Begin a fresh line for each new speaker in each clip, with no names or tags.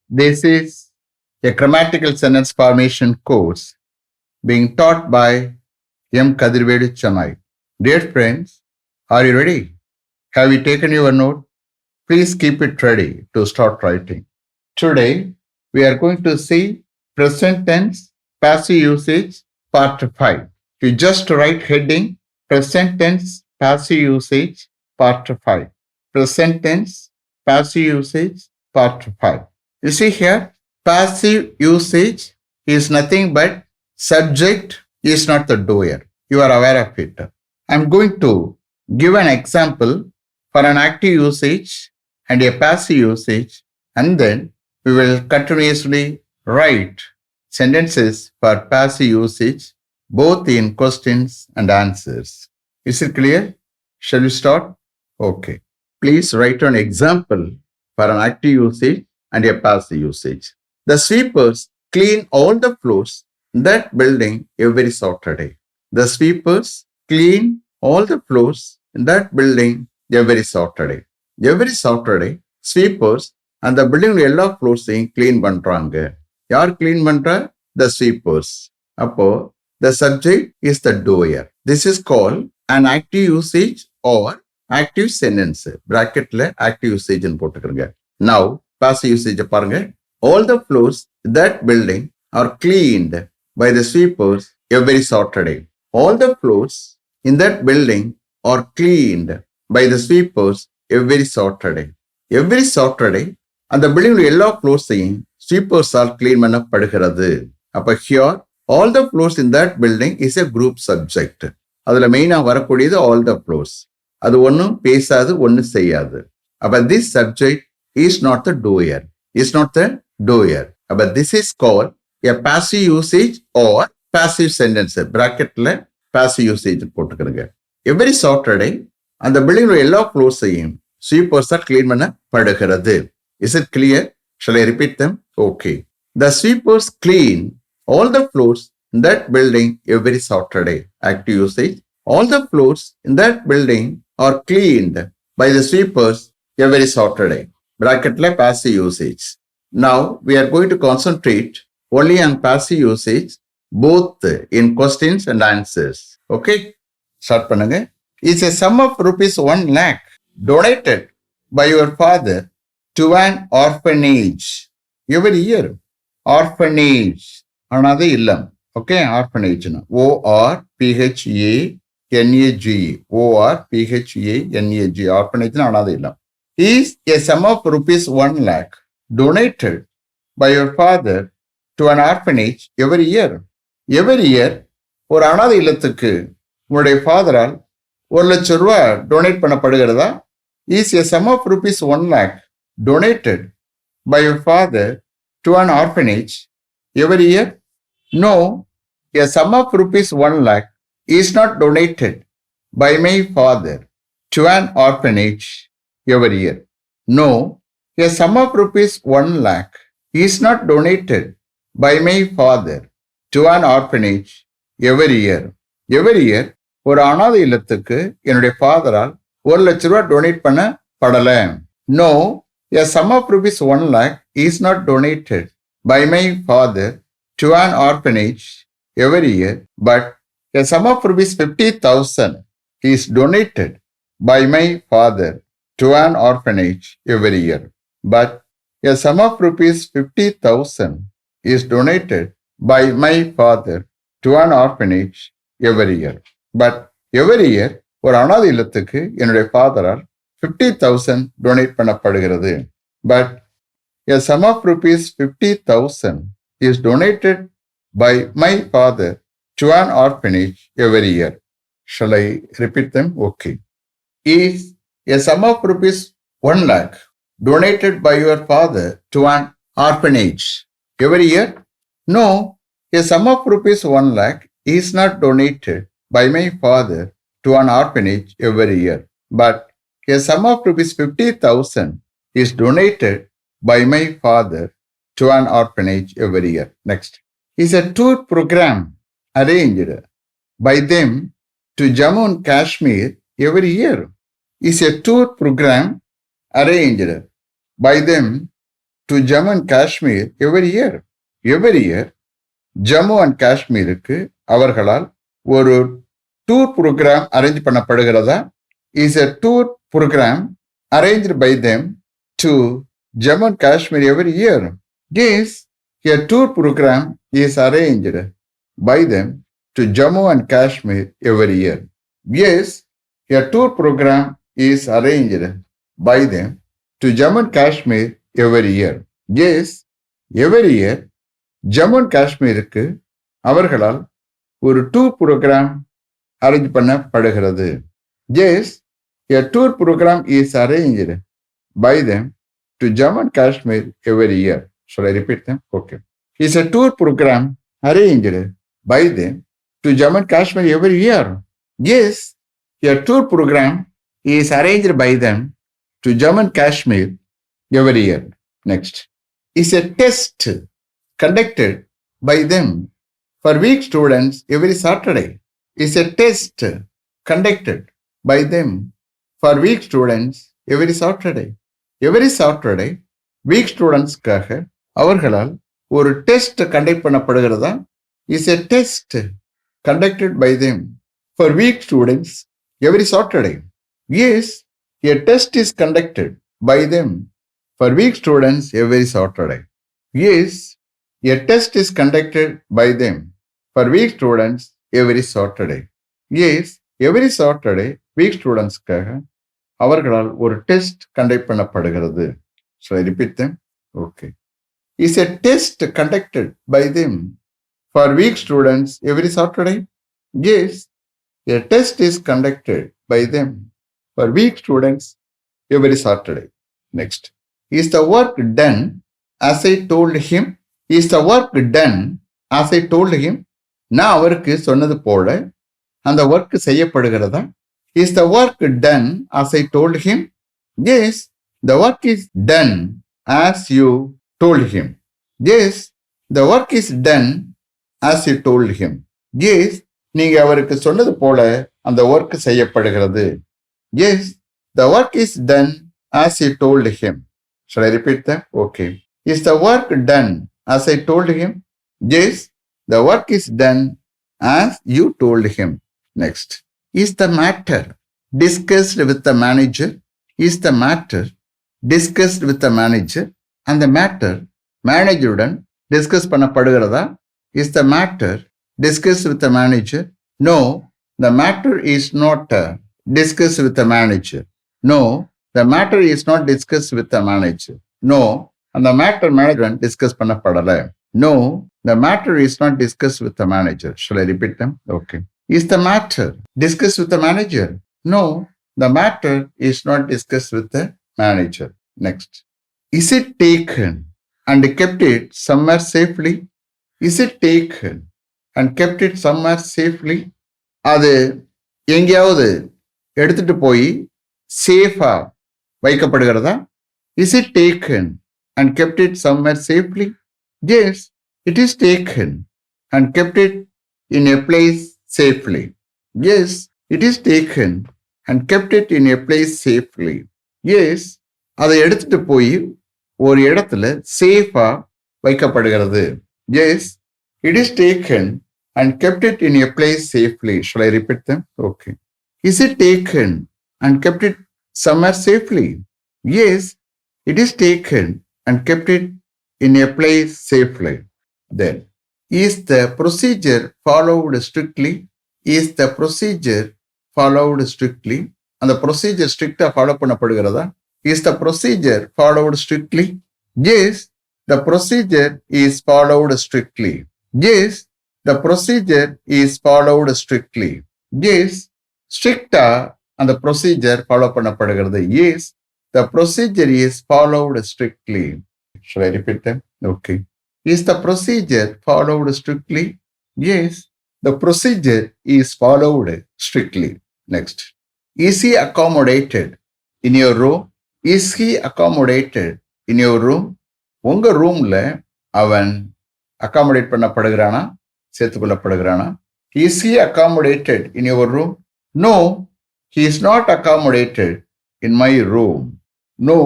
This is a grammatical sentence formation course being taught by M. Kadirvedu Chennai. Dear friends, are you ready? Have you taken your note? Please keep it ready to start writing. Today, we are going to see present tense passive usage part 5. You just write heading present tense passive usage part 5. Present tense passive usage part 5. You see here, passive usage is nothing but subject is not the doer. You are aware of it. I'm going to give an example for an active usage and a passive usage, and then we will continuously write sentences for passive usage both in questions and answers. Is it clear? Shall we start? Okay. Please write an example for an active usage and a passive usage. The sweepers clean all the floors in that building every Saturday. The sweepers clean all the floors in that building every Saturday. Every Saturday, sweepers and the building எல்லா ஃப்ளோர்ஸையும் clean பண்றாங்க. யார் clean பண்றா? The sweepers. அப்போ the subject is the doer. This is called an active usage or active sentence. Bracketல active usage ன்னு போட்டுக்கிறங்க. Now, passive usage பாருங்க. All the floors in that building are cleaned by the sweepers every Saturday. All the floors in that building are cleaned by the sweepers every Saturday. Every Saturday, அந்த building எல்லா ஃப்ளோர்ஸையும் ஸ்வீப்பர்ஸால் clean பண்ணப்படுகிறது. அப்ப here all the floors in that building is a group subject. அதுல மெயினா வரக்கூடியது all the floors. அது ஒன்றும் பேசாது, ஒன்றும் செய்யாது. அப்ப this subject is not the doer. Is not the doer. அப்ப this is call a passive usage or passive sentence. பிராக்கெட்ல பாசிவ் யூசேஜ் போட்டுக்கிறங்க. எவ்ரி சாட்டர்டே அந்த பில்டிங் எல்லா ஃப்ளோர்ஸையும் ஸ்வீப்பர்ஸா கிளீன் பண்ணப்படுகிறது. Is it clear? Shall I repeat them? Okay. The sweepers clean all the floors in that building every Saturday. Active usage. All the floors in that building are cleaned by the sweepers every Saturday. Bracketla passive usage. Now we are going to concentrate only on passive usage both in questions and answers. Okay? Start பண்ணுங்க. It's a sum of rupees 1 lakh donated by your father to an orphanage every year. Orphanage, another illam. Okay, orphanage. O-R-P-H-A-N-A-G. O-R-P-H-A-N-A-G. Orphanage, another illam. Is a sum of rupees 1 lakh donated by your father to an orphanage every year. Every year, ஒரு அனாதை இல்லத்துக்கு உங்களுடைய ஃபாதரால் 1 லட்சம் ரூபாய் donate பண்ணப்படுகிறதா? Is a sum of rupees 1 lakh donated by your father to an orphanage every year? No, a sum of rupees 1 lakh is not donated by my father to an orphanage every year. No, a sum of rupees 1 lakh is not donated by my father to an orphanage every year. Every year, ஒரு அனாதை இல்லத்துக்கு என்னுடைய ஃபாதரால் 1 லட்சம் ரூபாய் donate பண்ணப்படல. No, a sum of rupees 1 lakh is not donated by my father to an orphanage every year, but a sum of rupees 50,000 is donated by my father to an orphanage every year. But a sum of rupees 50,000 is donated by my father to an orphanage every year. But every year, ஒரு அனாதை இல்லத்துக்கு என்னுடைய ஃபாதரால் 50,000 donate பண்ணப்படுகிறது. But a sum of rupees 50,000 is donated by my father to an orphanage every year. Shall I repeat them? Okay. Is a sum of rupees 1 lakh donated by your father to an orphanage every year? No, a sum of rupees 1 lakh is not donated by my father to an orphanage every year. But a sum of rupees 50,000 is donated by my father to an orphanage every year. Next. Is a tour program arranged by them to Jammu and Kashmir every year? Is a tour program arranged by them to Jammu and Kashmir every year. Every year, Jammu and காஷ்மீருக்கு அவர்களால் ஒரு tour program arrange பண்ணப்படுகிறதா? Is a tour program arranged by them to Jammu and Kashmir every year. Yes, a tour program is arranged by them to Jammu and Kashmir every year. Yes, a tour program is arranged by them to Jammu and Kashmir every year. Yes, every year, Jammu and காஷ்மீருக்கு அவர்களால் ஒரு tour program arrange பண்ணப்படுகிறது. Yes, a tour program is arranged by them to Jammu and Kashmir every year. Shall I repeat them? Okay. Is a tour program arranged by them to Jammu and Kashmir every year? Yes, a tour program is arranged by them to Jammu and Kashmir every year. Next. Is a test conducted by them for weak students every Saturday. Is a test conducted by them for weak students every Saturday. Every Saturday, weak students-க்காக அவர்களால் ஒரு test conduct பண்ணப்படுகிறதா? Is a test conducted by them for weak students every Saturday. Yes, a test is conducted by them for weak students every Saturday. Yes, a test is conducted by them for weak students every Saturday. Yes, every Saturday, weak students-க்காக அவர்களால் ஒரு test conduct பண்ணப்படுகிறது. Shall I repeat them? Okay. Is a test conducted by them for weak students every Saturday? Yes, a test is conducted by them for weak students every Saturday. Next. Is the work done as I told him? Is the work done as I told him? நான் அவருக்கு சொன்னது போல அந்த work செய்யப்படுகிறதா? Is the work done as I told him? Yes, the work is done as you told him. Yes, the work is done as you told him. Yes, நீங்க அவருக்கு சொன்னது போல அந்த ஒர்க் செய்யப்படுகிறது. Yes, the work is done as you told him. Shall I repeat that? Okay. Is the work done as I told him? Yes, the work is done as you told him. Next. Is the matter discussed with the manager? Is the matter discussed with the manager? And the matter manager-உடன் discuss பண்ணப்படுகிறதா? Is the matter discussed with the manager? No, the matter is not discussed with the manager. No, the matter is not discussed with the manager. No, அந்த matter manager discuss பண்ணப்படல. No, the matter is not discussed with the manager. Shall I repeat them? Okay. Is the matter discussed with the manager? No, the matter is not discussed with the manager. Next. Is it taken and kept it somewhere safely? Is it taken and kept it somewhere safely? அது எங்கேயாவது எடுத்துட்டு போய் சேஃபா வைக்கப்படுகிறதா? Is it taken and kept it somewhere safely? Yes, it is taken and kept it in a place safely. Yes, it is taken and kept it in a place safely. Yes, அதை எடுத்துட்டு போய் ஒரு இடத்துல சேஃபா வைக்கப்படுகிறது. Yes, it is taken and kept it in a place safely. Shall I repeat them? Okay. Is it taken and kept it somewhere safely? Yes, it is taken and kept it in a place safely. Then, is the procedure followed strictly? Is the procedure followed strictly? And the procedure strictly follow பண்ணப்படுகிறதா? Is the procedure followed strictly? Yes, the procedure is followed strictly. Yes, the procedure is followed strictly. Yes, stricta and the procedure follow பண்ணப்படுகிறது. Yes, the procedure is followed strictly. Shall I repeat them? Okay. Is the procedure followed strictly? Yes, the procedure is followed strictly. Next. Is he accommodated in your room? Is he accommodated in your room? உங்க ரூம்ல அவன் accommodate பண்ணப்படுகிறானா? சேர்த்துக்கொள்ளப்படுகிறானா? Is he accommodated in your room? No, he is not accommodated in my room. No,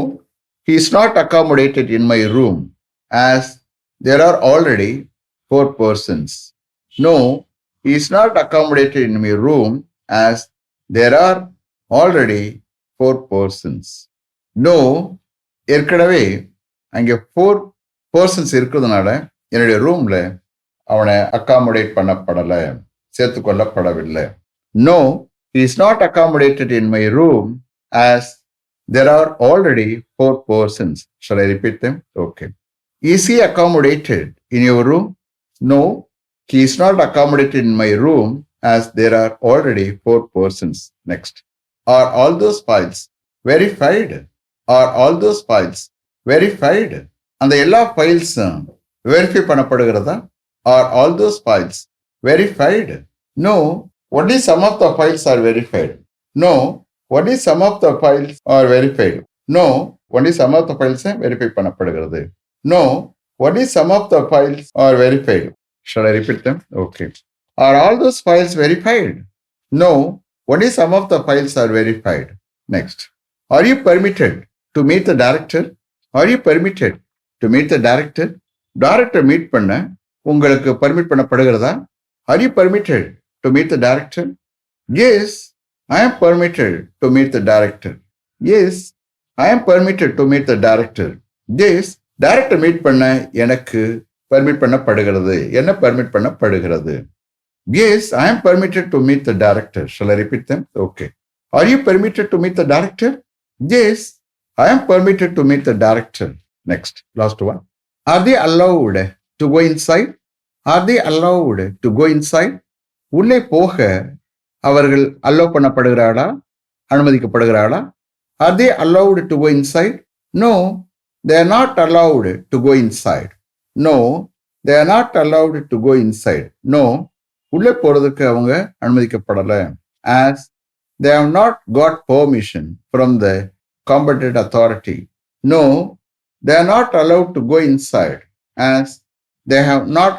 He is not accommodated in my room as there are already 4 persons. No, he is not accommodated in my room as there are already 4 persons. No, ஏற்கனவே அங்கே 4 persons இருக்கிறதுனால என்னுடைய ரூம்ல அவனை accommodate பண்ணப்படலை, சேர்த்துக்கொள்ளப்படவில்லை. No, he is not accommodated in my room as there are already 4 persons. Shall I repeat them? Okay. Is he accommodated in your room? No, he is not accommodated in my room as there are already 4 persons. Next. Are all those files verified? Are all those files verified? அந்த எல்லா ஃபைல்ஸும் verify பண்ணப்படுகிறதா? Are all those files verified? No, only some of the files are verified. No, only some of the files are verified. No, only some of the files verify பண்ணப்படுகிறது. No, only some of the files are verified. Shall I repeat them? Okay. Are all those files verified? No, only some of the files are verified. Next. Are you permitted to meet the director? Are you permitted to meet the director? Director meet பண்ண உங்களுக்கு permit பண்ணப்படுகிறதா? Are you permitted to meet the director? Yes, I am permitted to meet the director. Yes, I am permitted to meet the director. Yes, director meet பண்ண எனக்கு permit பண்ணப்படுகிறது. என்ன permit பண்ணப்படுகிறது? Yes, I am permitted to meet the director. Shall I repeat them? Okay. Are you permitted to meet the director? Yes, I am permitted to meet the director. Next, last one. Are they allowed to go inside? Are they allowed to go inside? உள்ளே போக அவர்கள் allow பண்ணப்படுகிறாளா, அனுமதிக்கப்படுகிறாளா? Are they allowed to go inside? No, they are not allowed to go inside. No, they are not allowed to go inside. No, உள்ளே போறதுக்கு அவங்க அனுமதிக்கப்படலை. As they have not got permission from the competent authority. No, they are not allowed to go inside as they have not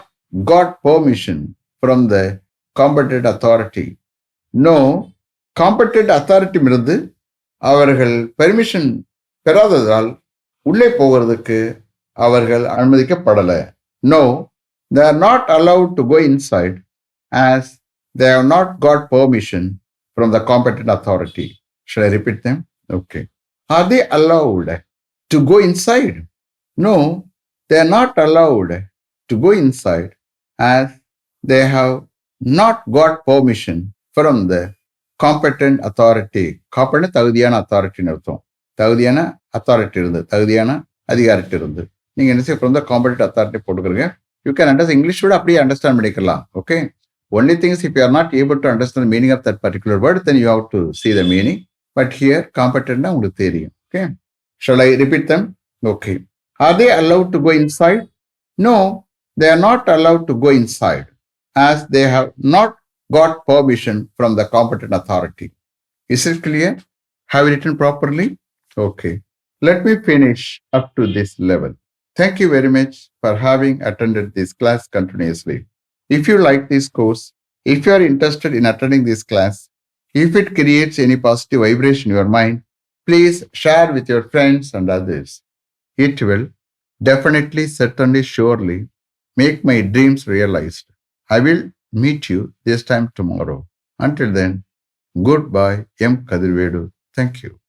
got permission from the competent authority. No, competent authority இருந்து அவர்கள் permission பெறாததால் உள்ளே போகிறதுக்கு அவர்கள் அனுமதிக்கப்படலை. No, they are not allowed to go inside as they have not got permission from the competent authority. Shall I repeat them? Okay. Are they allowed to go inside? No, they are not allowed to go inside as they have not got permission from the competent authority. Competent தகுதியான authority அர்த்தம். தகுதியான authority இருந்து, தகுதியான அதிகாரத்தை இருந்து. நீங்க என்ன செய்ய from the competent authority போட்டுக்கிறீங்க. You can understand English would அப்படியே understand பண்ணிக்கலாம். Okay. Only thing is if you are not able to understand the meaning of that particular word, then you have to see the meaning. But here competent உங்களுக்கு தெரியும். Okay. Shall I repeat them? Okay. Are they allowed to go inside? No, they are not allowed to go inside as they have not got permission from the competent authority. Is it clear? Have you written properly? Okay. Let me finish up to this level. Thank you very much for having attended this class continuously. If you like this course, if you are interested in attending this class, if it creates any positive vibration in your mind, please share with your friends and others. It will definitely, certainly, surely make my dreams realized. I will meet you this time tomorrow. Until then, goodbye, M. Kadirvedu. Thank you.